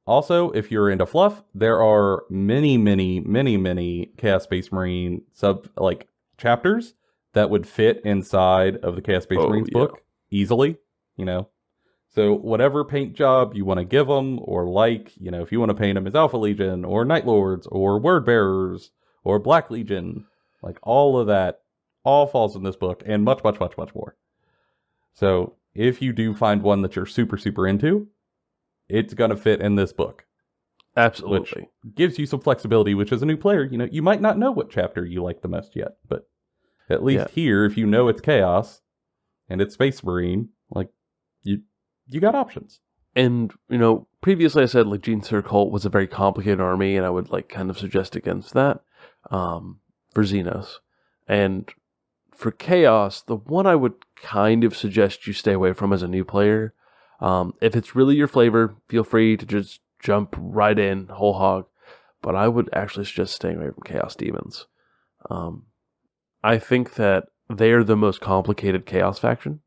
Also, if you're into fluff, there are many Chaos Space Marine chapters that would fit inside of the Chaos Space Marines book easily, So whatever paint job you want to give them, or if you want to paint them as Alpha Legion, or Night Lords, or Word Bearers, or Black Legion, like all of that, all falls in this book, and much more. So if you do find one that you're super into, it's going to fit in this book. Absolutely. Which gives you some flexibility, which as a new player, you might not know what chapter you like the most yet, but at least here, if you know it's Chaos, and it's Space Marine, like, you got options. And, previously I said, like, Genestealer Cult was a very complicated army, and I would, like, kind of suggest against that for Xenos. And for Chaos, the one I would kind of suggest you stay away from as a new player, if it's really your flavor, feel free to just jump right in, whole hog. But I would actually suggest staying away from Chaos Demons. I think that they're the most complicated Chaos faction.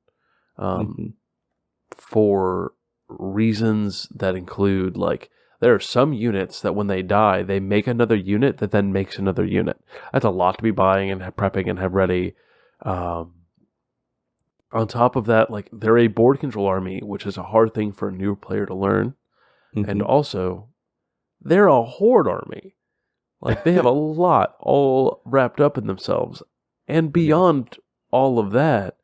For reasons that include, like, there are some units that when they die, they make another unit that then makes another unit. That's a lot to be buying and prepping and have ready. On top of that, like, they're a board control army, which is a hard thing for a new player to learn. And also, they're a horde army. Like, they have a lot all wrapped up in themselves. And beyond all of that,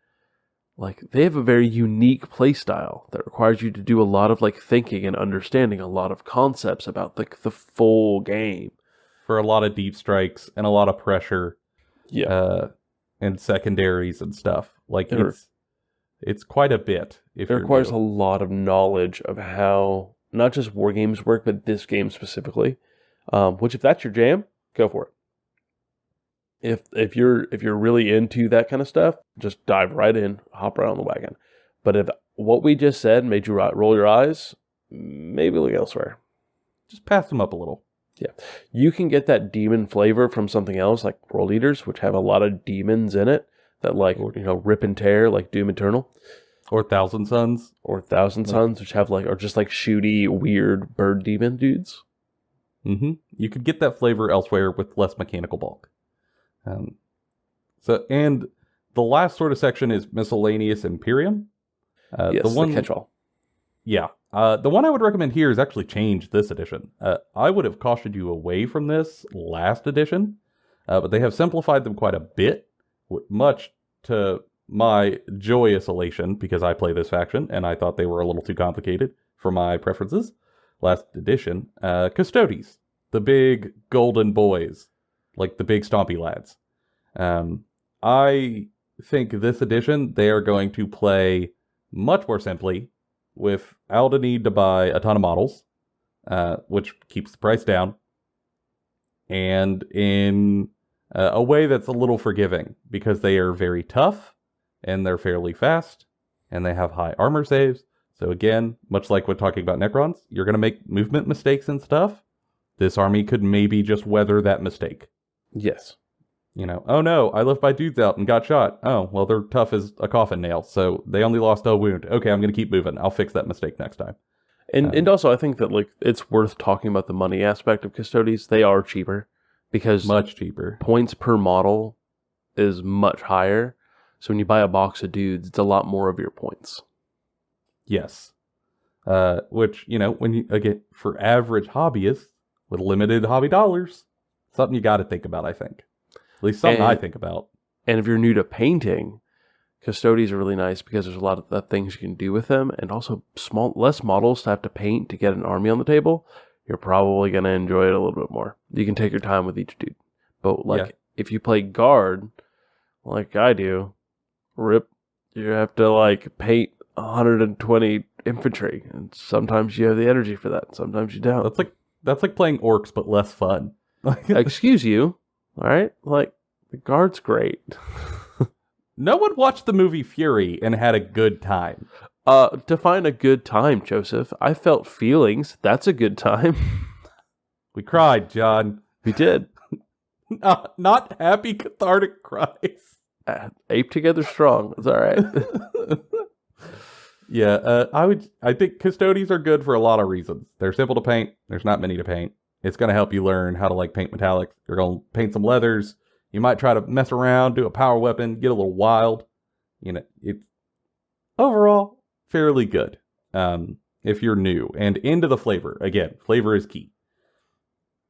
like, they have a very unique play style that requires you to do a lot of, like, thinking and understanding a lot of concepts about, like, the full game. For a lot of deep strikes and a lot of pressure. And secondaries and stuff. Like, it's quite a bit. It requires a lot of knowledge of how, not just war games work, but this game specifically. Which, if that's your jam, go for it. If you're really into that kind of stuff, just dive right in, hop right on the wagon. But if what we just said made you roll your eyes, maybe look elsewhere. Just pass them up a little. Yeah. You can get that demon flavor from something else, like World Eaters, which have a lot of demons in it that, like, rip and tear, like Doom Eternal. Or Thousand Suns. Which have, like, or just, like, shooty, weird bird demon dudes. You could get that flavor elsewhere with less mechanical bulk. And the last sort of section is Miscellaneous Imperium. Yes, the catch-all. Yeah. The one I would recommend here is actually changed this edition. I would have cautioned you away from this last edition, but they have simplified them quite a bit, much to my joyous elation, because I play this faction, and I thought they were a little too complicated for my preferences. Last edition, Custodes, the big golden boys, like the big stompy lads. I think this edition, they are going to play much more simply, without a need to buy a ton of models, which keeps the price down, and in a way that's a little forgiving, because they are very tough, and they're fairly fast, and they have high armor saves. So again, much like when talking about Necrons, you're going to make movement mistakes and stuff. This army could maybe just weather that mistake. Yes. You know, oh no, I left my dudes out and got shot. Oh, well, they're tough as a coffin nail, so they only lost a wound. Okay, I'm going to keep moving. I'll fix that mistake next time. And also, I think that like it's worth talking about the money aspect of Custodes. They are cheaper because much cheaper. Points per model is much higher. So when you buy a box of dudes, it's a lot more of your points. Yes. Which, you know, when you, again, for average hobbyists with limited hobby dollars, something you got to think about, I think. At least something I think about. And if you're new to painting, Custodes are really nice because there's a lot of things you can do with them, and also less models to have to paint to get an army on the table. You're probably going to enjoy it a little bit more. You can take your time with each dude. But like if you play guard, like I do, rip, you have to like paint 120 infantry, and sometimes you have the energy for that, sometimes you don't. That's like playing orcs but less fun. Excuse you. All right, like the guard's great. No one watched the movie Fury and had a good time. Define a good time, Joseph. I felt feelings. That's a good time. We cried, John. We did. Not happy, cathartic cries. Ape together strong. It's all right. Yeah, I think Custodes are good for a lot of reasons. They're simple to paint. There's not many to paint. It's going to help you learn how to like paint metallics. You're going to paint some leathers. You might try to mess around, do a power weapon, get a little wild. You know, it's overall fairly good if you're new and into the flavor. Again, flavor is key.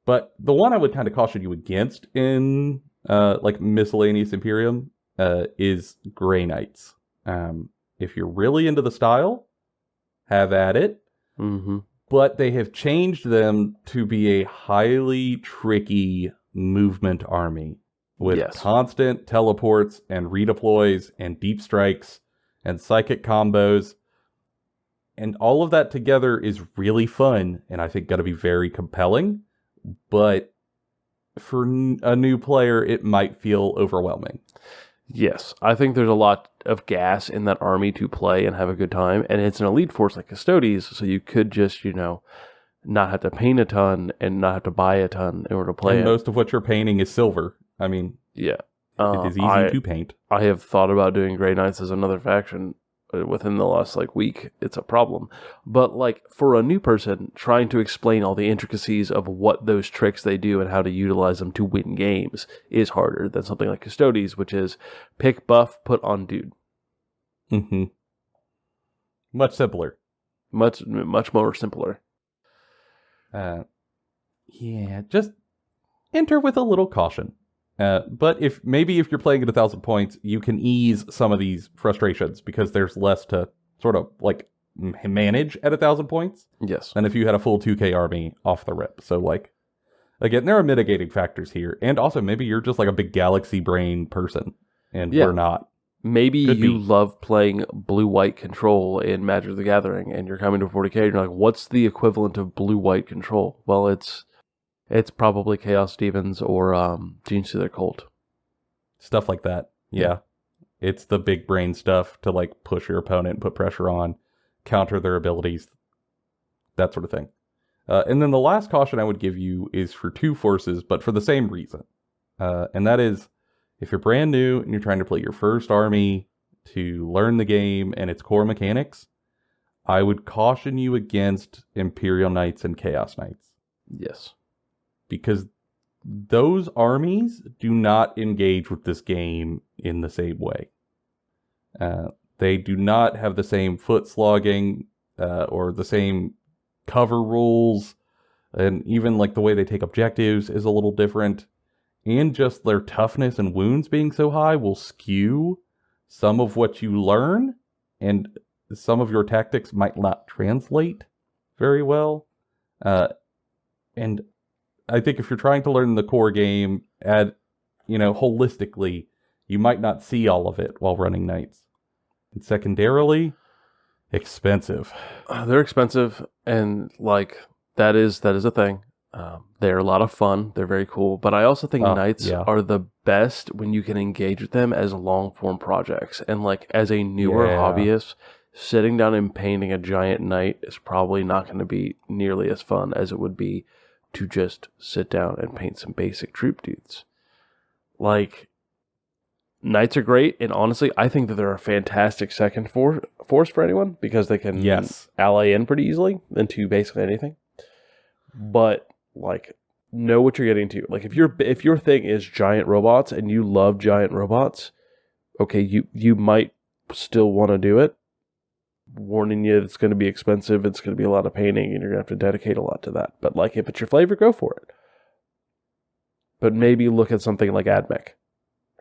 But the one I would kind of caution you against in like Miscellaneous Imperium is Grey Knights. If you're really into the style, have at it. Mm-hmm. But they have changed them to be a highly tricky movement army with constant teleports and redeploys and deep strikes and psychic combos. And all of that together is really fun and I think going to be very compelling. But for a new player, it might feel overwhelming. Yes, I think there's a lot of gas in that army to play and have a good time. And it's an elite force like Custodes, so you could just, not have to paint a ton and not have to buy a ton in order to play it. Most of what you're painting is silver. I mean, yeah, it is easy to paint. I have thought about doing Grey Knights as another faction within the last week. It's a problem. But for a new person, trying to explain all the intricacies of what those tricks they do and how to utilize them to win games is harder than something like Custodes, which is pick buff, put on dude. Mm-hmm. Much simpler. Much more simpler. Yeah, just enter with a little caution. But if you're playing at 1,000 points, you can ease some of these frustrations because there's less to sort of manage at 1,000 points. Yes. Than if you had a full 2K army off the rip. So again, there are mitigating factors here. And also maybe you're just a big galaxy brain person and we're not. Maybe you love playing blue-white control in Magic the Gathering and you're coming to 40k and you're like, what's the equivalent of blue-white control? Well, it's probably Chaos Demons or Gene Stealer Cult. Stuff like that. Yeah. It's the big brain stuff to push your opponent, put pressure on, counter their abilities, that sort of thing. And then the last caution I would give you is for two forces, but for the same reason. And that is, if you're brand new and you're trying to play your first army to learn the game and its core mechanics, I would caution you against Imperial Knights and Chaos Knights. Yes. Because those armies do not engage with this game in the same way. They do not have the same foot slogging or the same cover rules, and even like the way they take objectives is a little different. And just their toughness and wounds being so high will skew some of what you learn, and some of your tactics might not translate very well. And I think if you're trying to learn the core game holistically, you might not see all of it while running knights. And secondarily, expensive. They're expensive, and like that is a thing. They're a lot of fun. They're very cool. But I also think knights are the best when you can engage with them as long form projects. And like as a newer hobbyist, sitting down and painting a giant knight is probably not going to be nearly as fun as it would be to just sit down and paint some basic troop dudes. Like, knights are great, and honestly, I think that they're a fantastic second force for anyone because they can ally in pretty easily into basically anything. But like, know what you're getting to. Like, if your thing is giant robots and you love giant robots, okay, you might still want to do it. Warning you, it's going to be expensive. It's going to be a lot of painting, and you're going to have to dedicate a lot to that. But like, if it's your flavor, go for it. But maybe look at something like AdMech,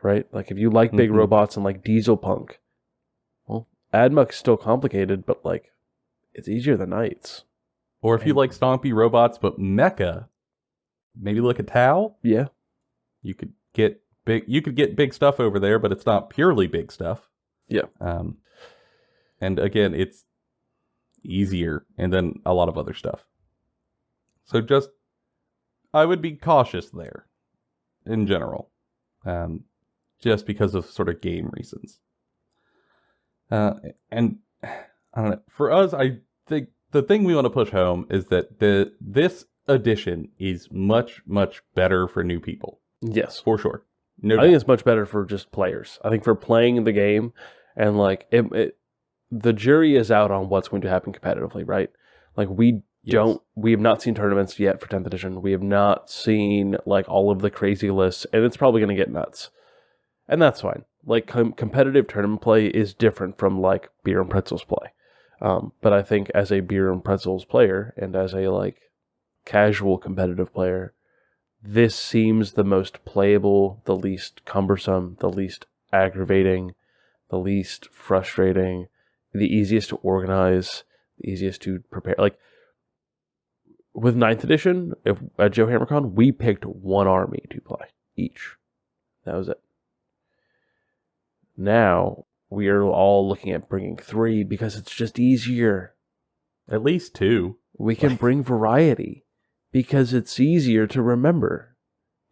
right? Like, if you like big robots and like diesel punk, well, AdMech's still complicated, but like, it's easier than knights. Or if you like stompy robots but mecha, maybe look at Tau. Yeah. You could get big stuff over there, but it's not purely big stuff. Yeah. And again, it's easier, and then a lot of other stuff. So I would be cautious there in general, just because of sort of game reasons. And I don't know, for us, I think the thing we want to push home is that this edition is much, much better for new people. Yes. For sure. I think it's much better for just players. I think for playing the game, and like, the jury is out on what's going to happen competitively, right? Like, we have not seen tournaments yet for 10th edition. We have not seen like all of the crazy lists, and it's probably going to get nuts. And that's fine. Like, competitive tournament play is different from like beer and pretzels play. But I think as a beer and pretzels player, and as a like casual competitive player, this seems the most playable, the least cumbersome, the least aggravating, the least frustrating, the easiest to organize, the easiest to prepare. Like, with 9th edition, at Joe HammerCon, we picked one army to play each. That was it. Now, we are all looking at bringing 3 because it's just easier. At least 2. We can bring variety because it's easier to remember,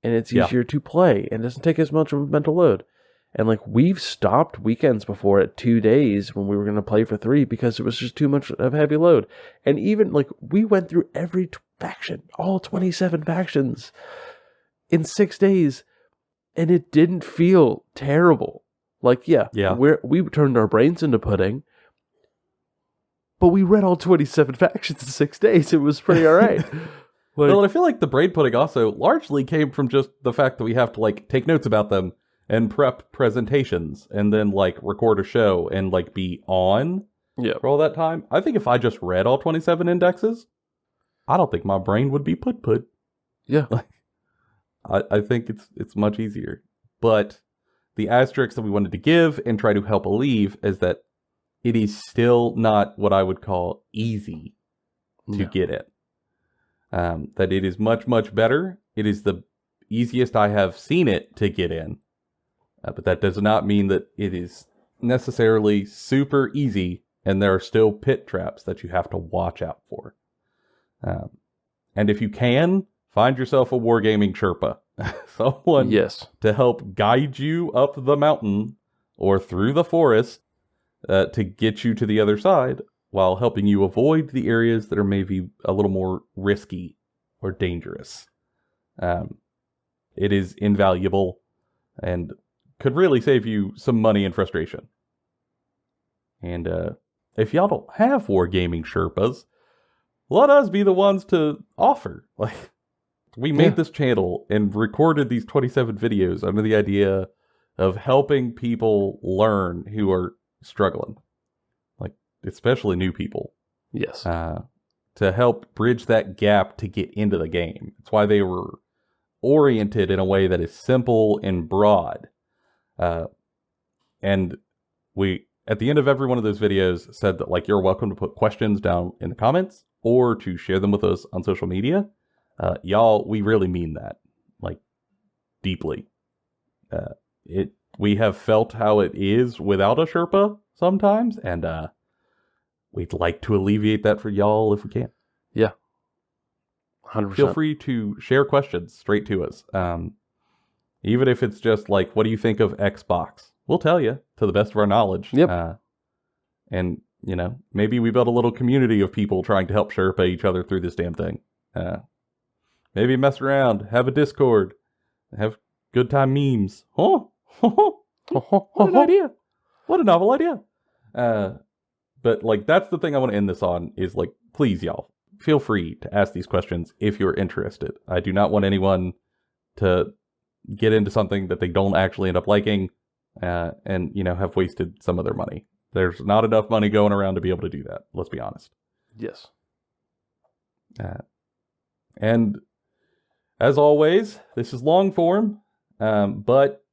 and it's easier to play, and it doesn't take as much of a mental load. And like, we've stopped weekends before at 2 days when we were going to play for 3 because it was just too much of a heavy load. And even like, we went through every faction, all 27 factions in 6 days, and it didn't feel terrible. Like, we turned our brains into pudding, but we read all 27 factions in 6 days. It was pretty all right. Well, I feel like the brain pudding also largely came from just the fact that we have to like take notes about them and prep presentations, and then like record a show and like be on for all that time. I think if I just read all 27 indexes, I don't think my brain would be put. Yeah. Like, I think it's much easier. But the asterisk that we wanted to give and try to help alleviate is that it is still not what I would call easy to get it. That it is much, much better. It is the easiest I have seen it to get in. But that does not mean that it is necessarily super easy, and there are still pit traps that you have to watch out for. And if you can, find yourself a Wargaming Sherpa. Someone to help guide you up the mountain or through the forest to get you to the other side, while helping you avoid the areas that are maybe a little more risky or dangerous. It is invaluable and could really save you some money and frustration. And if y'all don't have Wargaming Sherpas, let us be the ones to offer. Like, we made this channel and recorded these 27 videos under the idea of helping people learn who are struggling, like especially new people, Yes. to help bridge that gap to get into the game. It's why they were oriented in a way that is simple and broad. And we, at the end of every one of those videos, said that like you're welcome to put questions down in the comments or to share them with us on social media. Y'all, we really mean that, like, deeply. We have felt how it is without a Sherpa sometimes, and we'd like to alleviate that for y'all if we can. Yeah. 100%. Feel free to share questions straight to us. Even if it's just like, what do you think of Xbox? We'll tell you to the best of our knowledge. Yep. And, you know, maybe we build a little community of people trying to help Sherpa each other through this damn thing. Maybe mess around, have a Discord, have good time memes. What an idea. What a novel idea. But, like, that's the thing I want to end this on is, like, please, y'all, feel free to ask these questions if you're interested. I do not want anyone to get into something that they don't actually end up liking and, you know, have wasted some of their money. There's not enough money going around to be able to do that. Let's be honest. Yes. And as always, this is long form, but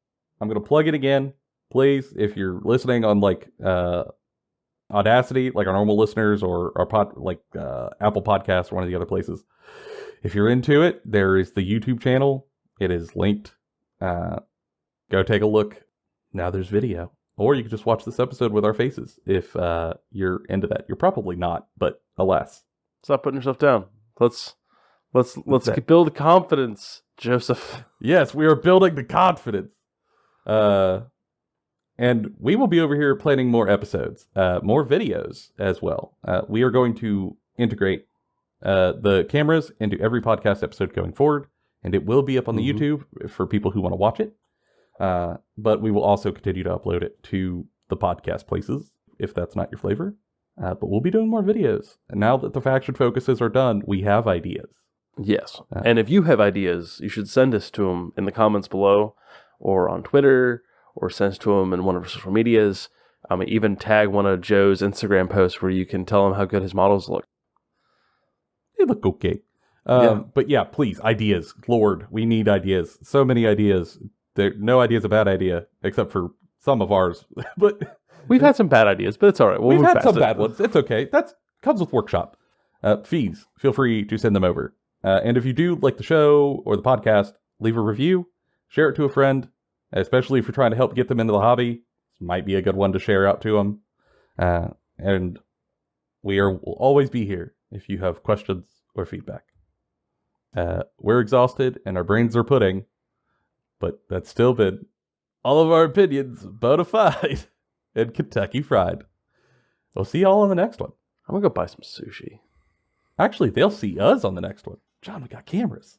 I'm going to plug it again. Please, if you're listening on like Audacity, like our normal listeners, or Apple Podcasts or one of the other places, if you're into it, there is the YouTube channel. It is linked. Go take a look. Now there's video. Or you can just watch this episode with our faces if you're into that. You're probably not, but alas. Stop putting yourself down. Let's build confidence, Joseph. Yes, we are building the confidence. And we will be over here planning more episodes, more videos as well. We are going to integrate the cameras into every podcast episode going forward, and it will be up on the YouTube for people who want to watch it. But we will also continue to upload it to the podcast places if that's not your flavor. But we'll be doing more videos. And now that the faction focuses are done, we have ideas. Yes. And if you have ideas, you should send us to them in the comments below or on Twitter or send us to them in one of our social medias. Even tag one of Joe's Instagram posts where you can tell him how good his models look. They look okay. But yeah, please, ideas. Lord, we need ideas. So many ideas. No idea is a bad idea, except for some of ours. But we've had some bad ideas, but it's all right. We've had some bad ones. It's okay. That comes with workshop. Fees, feel free to send them over. And if you do like the show or the podcast, leave a review, share it to a friend, especially if you're trying to help get them into the hobby. This might be a good one to share out to them. And will always be here if you have questions or feedback. We're exhausted and our brains are pudding, but that's still been all of our opinions, bona fide and Kentucky Fried. We'll see y'all on the next one. I'm going to go buy some sushi. Actually, they'll see us on the next one. John, we got cameras.